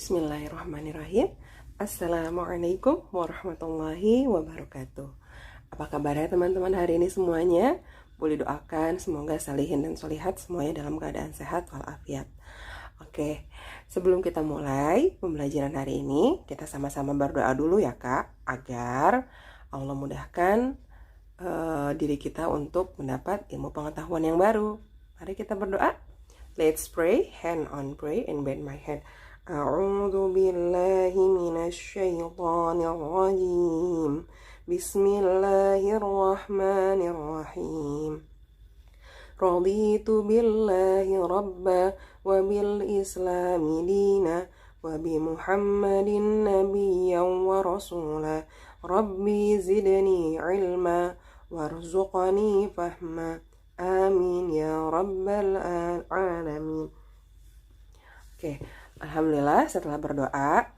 Bismillahirrahmanirrahim. Assalamualaikum warahmatullahi wabarakatuh. Apa kabarnya teman-teman hari ini semuanya? Boleh doakan semoga salihin dan solihat semuanya dalam keadaan sehat walafiat. Oke, sebelum kita mulai pembelajaran hari ini, kita sama-sama berdoa dulu ya Kak, agar Allah mudahkan diri kita untuk mendapat ilmu pengetahuan yang baru. Mari kita berdoa. Let's pray, hand on pray and bend my head. A'udzu billahi minasy syaithanir rajim. Bismillahirrahmanirrahim. Raditu billahi rabba wa bil islami dina wa bi Muhammadin nabiyyan wa rasula. Rabbi zidni ilma warzuqni fahma. Amin ya rabbal alamin. Oke, alhamdulillah setelah berdoa,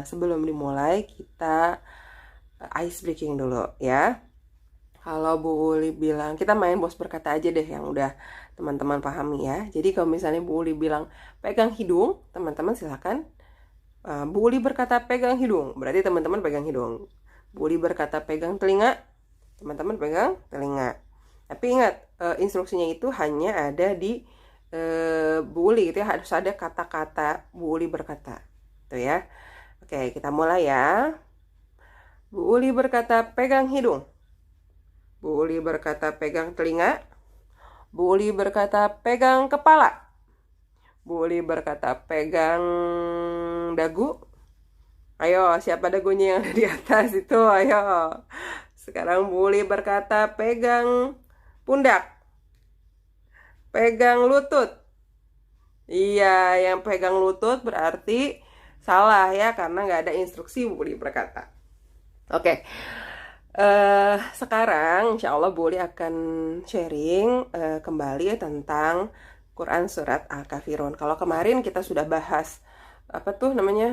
sebelum dimulai kita ice breaking dulu ya. Kalau Bu Uli bilang, kita main bos berkata aja deh yang udah teman-teman pahami ya. Jadi kalau misalnya Bu Uli bilang pegang hidung, teman-teman silakan. Bu Uli berkata pegang hidung, berarti teman-teman pegang hidung. Bu Uli berkata pegang telinga, teman-teman pegang telinga. Tapi ingat, instruksinya itu hanya ada di Bu Uli gitu ya, harus ada kata-kata Bu Uli berkata. Tuh ya. Oke, kita mulai ya. Bu Uli berkata pegang hidung. Bu Uli berkata pegang telinga. Bu Uli berkata pegang kepala. Bu Uli berkata pegang dagu. Ayo, siapa dagunya yang ada di atas itu? Ayo. Sekarang Bu Uli berkata pegang pundak. Pegang lutut. Iya, yang pegang lutut berarti salah ya, karena nggak ada instruksi Bu Uli berkata. Oke. Sekarang insya Allah Bu Uli akan sharing kembali tentang Quran Surat Al-Kafirun. Kalau kemarin kita sudah bahas apa tuh namanya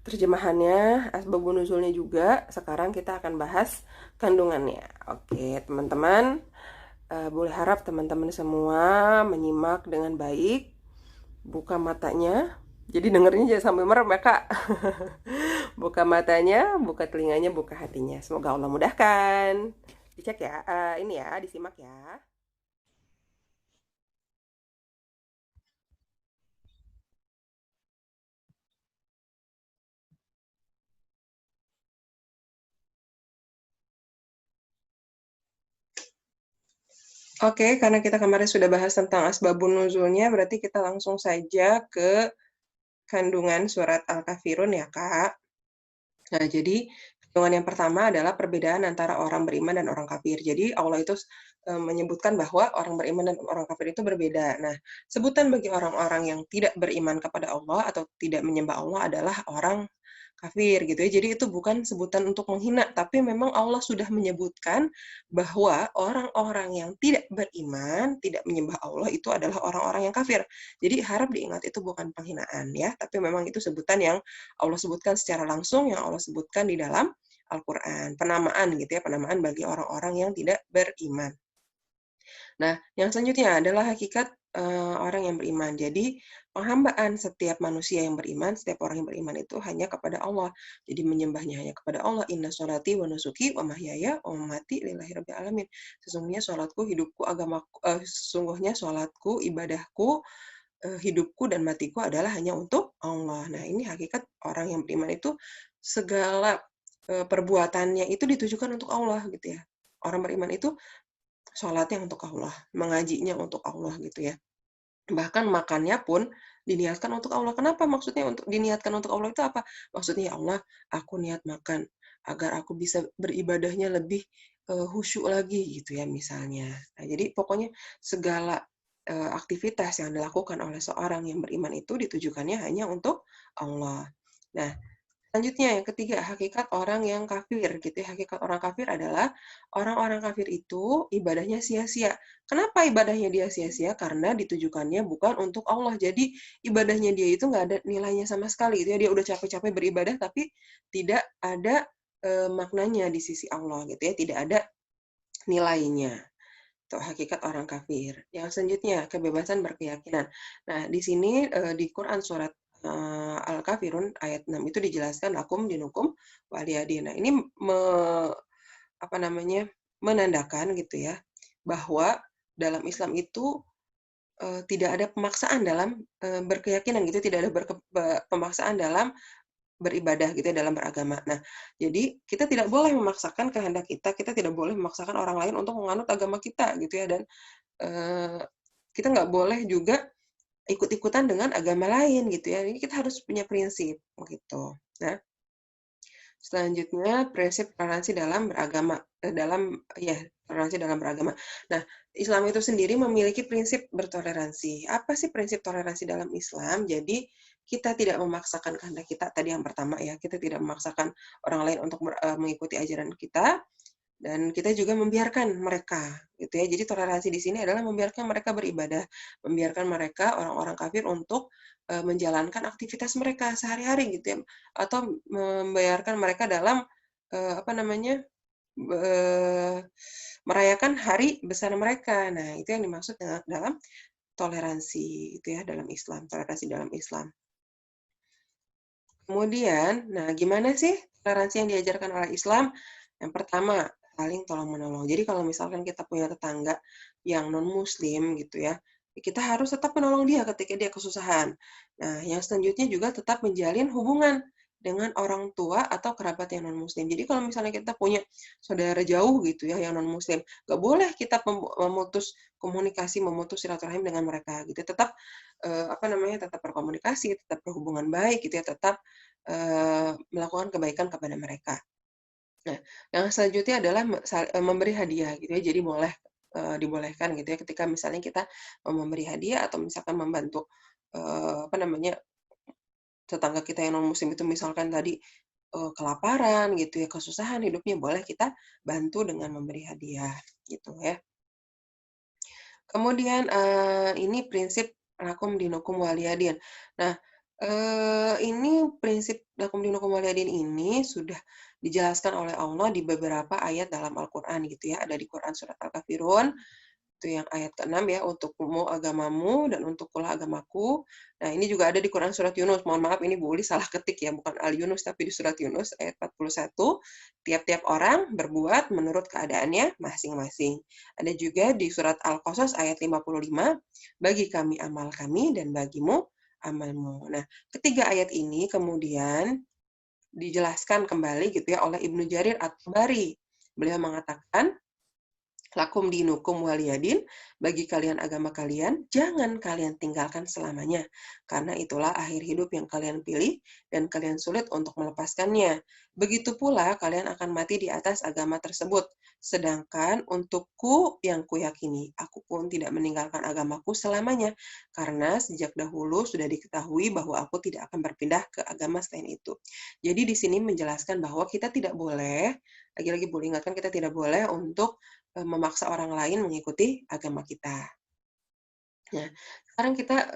terjemahannya, asbabun nuzulnya juga. Sekarang kita akan bahas kandungannya. Oke, teman-teman, boleh harap teman-teman semua menyimak dengan baik, buka matanya. Jadi dengernya jangan sampai merem ya Kak. Buka matanya, buka telinganya, buka hatinya. Semoga Allah mudahkan. Dicek ya, ini ya, disimak ya. Oke, karena kita kemarin sudah bahas tentang asbabun nuzulnya, berarti kita langsung saja ke kandungan surat Al-Kafirun ya Kak. Nah, jadi kandungan yang pertama adalah perbedaan antara orang beriman dan orang kafir. Jadi Allah itu menyebutkan bahwa orang beriman dan orang kafir itu berbeda. Nah, sebutan bagi orang-orang yang tidak beriman kepada Allah atau tidak menyembah Allah adalah orang kafir gitu ya. Jadi itu bukan sebutan untuk menghina, tapi memang Allah sudah menyebutkan bahwa orang-orang yang tidak beriman, tidak menyembah Allah itu adalah orang-orang yang kafir. Jadi harap diingat itu bukan penghinaan ya, tapi memang itu sebutan yang Allah sebutkan secara langsung, yang Allah sebutkan di dalam Al-Qur'an. Penamaan gitu ya, penamaan bagi orang-orang yang tidak beriman. Nah, yang selanjutnya adalah hakikat orang yang beriman. Jadi, penghambaan setiap manusia yang beriman, setiap orang yang beriman itu hanya kepada Allah. Jadi menyembahnya hanya kepada Allah. Inna sholati wa nusuki wa mahyaya wa mamati lillahi rabbil alamin. Sesungguhnya sholatku, hidupku, agamaku, sesungguhnya sholatku, ibadahku, hidupku dan matiku adalah hanya untuk Allah. Nah, ini hakikat orang yang beriman itu segala perbuatannya itu ditujukan untuk Allah gitu ya. Orang beriman itu sholatnya untuk Allah, mengajinya untuk Allah gitu ya. Bahkan makannya pun diniatkan untuk Allah. Kenapa maksudnya untuk diniatkan untuk Allah itu apa? Maksudnya, ya Allah, aku niat makan agar aku bisa beribadahnya lebih khusyuk lagi gitu ya misalnya. Nah, jadi pokoknya segala aktivitas yang dilakukan oleh seorang yang beriman itu ditujukannya hanya untuk Allah. Nah, selanjutnya yang ketiga, hakikat orang yang kafir gitu ya. Hakikat orang kafir adalah orang-orang kafir itu ibadahnya sia-sia. Kenapa ibadahnya dia sia-sia? Karena ditujukannya bukan untuk Allah. Jadi ibadahnya dia itu nggak ada nilainya sama sekali gitu ya. Dia udah capek-capek beribadah tapi tidak ada maknanya di sisi Allah gitu ya. Tidak ada nilainya. Itu hakikat orang kafir. Yang selanjutnya, kebebasan berkeyakinan. Nah, di sini, di Quran surat, Al-Kafirun ayat 6 itu dijelaskan, "Lakum dinukum waliyadin." Nah, ini apa namanya, menandakan gitu ya, bahwa dalam Islam itu, tidak ada pemaksaan dalam, berkeyakinan gitu, tidak ada pemaksaan dalam beribadah gitu ya, dalam beragama. Nah, jadi kita tidak boleh memaksakan kehendak kita, kita tidak boleh memaksakan orang lain untuk menganut agama kita gitu ya, dan, eee, kita nggak boleh juga ikut-ikutan dengan agama lain gitu ya. Ini kita harus punya prinsip gitu. Nah, selanjutnya prinsip toleransi dalam beragama, toleransi dalam beragama. Nah, Islam itu sendiri memiliki prinsip bertoleransi. Apa sih prinsip toleransi dalam Islam? Jadi, kita tidak memaksakan kehendak kita, tadi yang pertama ya, kita tidak memaksakan orang lain untuk mengikuti ajaran kita, dan kita juga membiarkan mereka, gitu ya. Jadi toleransi di sini adalah membiarkan mereka beribadah, membiarkan mereka orang-orang kafir untuk, menjalankan aktivitas mereka sehari-hari gitu ya, atau membiarkan mereka dalam, apa namanya, merayakan hari besar mereka. Nah, itu yang dimaksud dalam toleransi itu ya, dalam Islam, toleransi dalam Islam. Kemudian, nah gimana sih toleransi yang diajarkan oleh Islam? Yang pertama, saling tolong-menolong. Jadi kalau misalkan kita punya tetangga yang non-muslim gitu ya, kita harus tetap menolong dia ketika dia kesusahan. Nah, yang selanjutnya juga tetap menjalin hubungan dengan orang tua atau kerabat yang non-muslim. Jadi kalau misalnya kita punya saudara jauh gitu ya yang non-muslim, nggak boleh kita memutus komunikasi, memutus silaturahim dengan mereka gitu. Tetap apa namanya, tetap berkomunikasi, tetap berhubungan baik gitu ya, tetap melakukan kebaikan kepada mereka. Nah, yang selanjutnya adalah memberi hadiah gitu ya. Jadi boleh, dibolehkan gitu ya ketika misalnya kita memberi hadiah atau misalkan membantu, apa namanya, tetangga kita yang non-muslim itu misalkan tadi, kelaparan gitu ya, kesusahan hidupnya, boleh kita bantu dengan memberi hadiah, gitu ya. Kemudian, ini prinsip lakum dinukum waliyadin. Nah, ini prinsip lakum dinukum waliyadin ini sudah dijelaskan oleh Allah di beberapa ayat dalam Al-Qur'an gitu ya. Ada di Quran surat Al-Kafirun, itu yang ayat ke-6 ya, "Untukmu agamamu dan untukkulah agamaku." Nah, ini juga ada di Quran surat Yunus. Mohon maaf ini Bu Uli salah ketik ya, bukan Al-Yunus tapi di surat Yunus ayat 41, "Tiap-tiap orang berbuat menurut keadaannya masing-masing." Ada juga di surat Al-Qasas ayat 55, "Bagi kami amal kami dan bagimu amalmu." Nah, ketiga ayat ini kemudian dijelaskan kembali gitu ya oleh Ibnu Jarir At-Tabari. Beliau mengatakan, "Lakum dinukum waliyadin," bagi kalian agama kalian, jangan kalian tinggalkan selamanya, karena itulah akhir hidup yang kalian pilih dan kalian sulit untuk melepaskannya. Begitu pula kalian akan mati di atas agama tersebut. Sedangkan untukku yang kuyakini, aku pun tidak meninggalkan agamaku selamanya, karena sejak dahulu sudah diketahui bahwa aku tidak akan berpindah ke agama selain itu. Jadi di sini menjelaskan bahwa kita tidak boleh, lagi-lagi boleh ingatkan kita tidak boleh untuk memaksa orang lain mengikuti agama kita. Nah, sekarang kita,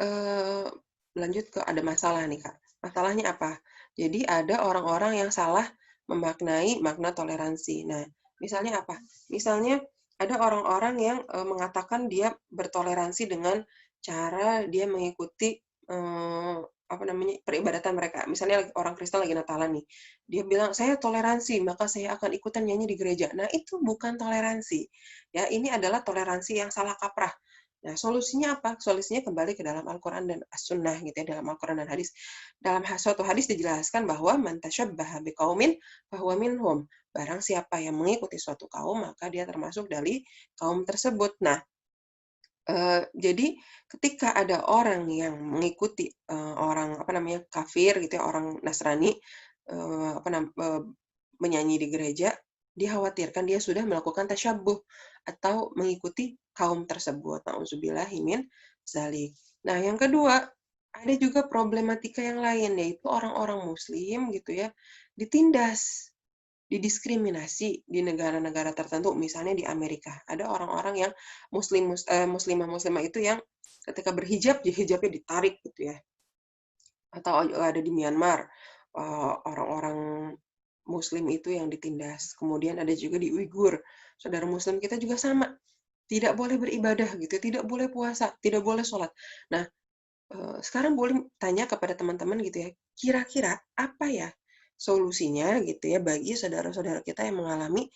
lanjut ke ada masalah nih, Kak. Masalahnya apa? Jadi ada orang-orang yang salah memaknai makna toleransi. Nah, misalnya apa? Misalnya ada orang-orang yang, mengatakan dia bertoleransi dengan cara dia mengikuti, apa namanya, peribadatan mereka. Misalnya orang Kristen lagi Natalan nih, dia bilang, "Saya toleransi, maka saya akan ikutan nyanyi di gereja." Nah, itu bukan toleransi. Ya, ini adalah toleransi yang salah kaprah. Nah, solusinya apa? Solusinya kembali ke dalam Al-Quran dan As-Sunnah gitu ya, dalam Al-Quran dan hadis. Dalam suatu hadis dijelaskan bahwa man tasyabbaha biqaumin fahuwa minhum. Barang siapa yang mengikuti suatu kaum, maka dia termasuk dari kaum tersebut. Nah, jadi ketika ada orang yang mengikuti, orang apa namanya, kafir gitu ya, orang Nasrani, apa menyanyi di gereja, dikhawatirkan dia sudah melakukan tasyabbuh atau mengikuti kaum tersebut. Nauzubillahi min dzalik. Nah, yang kedua, ada juga problematika yang lain, yaitu orang-orang muslim gitu ya, ditindas, didiskriminasi di negara-negara tertentu, misalnya di Amerika. Ada orang-orang yang muslimah-muslimah itu yang ketika berhijab, hijabnya ditarik gitu ya. Atau ada di Myanmar, orang-orang muslim itu yang ditindas. Kemudian ada juga di Uighur, saudara muslim kita juga sama. tidak boleh beribadah gitu, tidak boleh puasa, tidak boleh sholat. Nah, sekarang boleh tanya kepada teman-teman gitu ya, kira-kira apa ya solusinya gitu ya bagi saudara-saudara kita yang mengalami,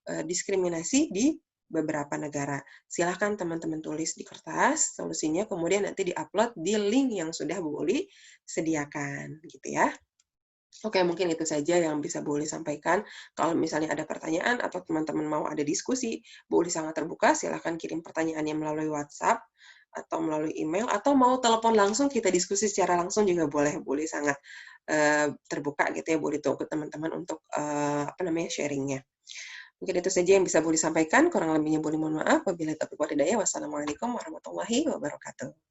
diskriminasi di beberapa negara. Silahkan teman-teman tulis di kertas solusinya, kemudian nanti di-upload di link yang sudah Bu Uli sediakan, gitu ya. Oke, mungkin itu saja yang bisa Bu Uli sampaikan. Kalau misalnya ada pertanyaan atau teman-teman mau ada diskusi, Bu Uli sangat terbuka, silahkan kirim pertanyaannya melalui WhatsApp atau melalui email, atau mau telepon langsung, kita diskusi secara langsung juga boleh. Bu Uli sangat terbuka gitu ya, Bu Uli tunggu teman-teman untuk sharing-nya. Mungkin itu saja yang bisa Bu Uli sampaikan, kurang lebihnya Bu Uli mohon maaf. Wabillahi taufiq wal hidayah. Wassalamualaikum warahmatullahi wabarakatuh.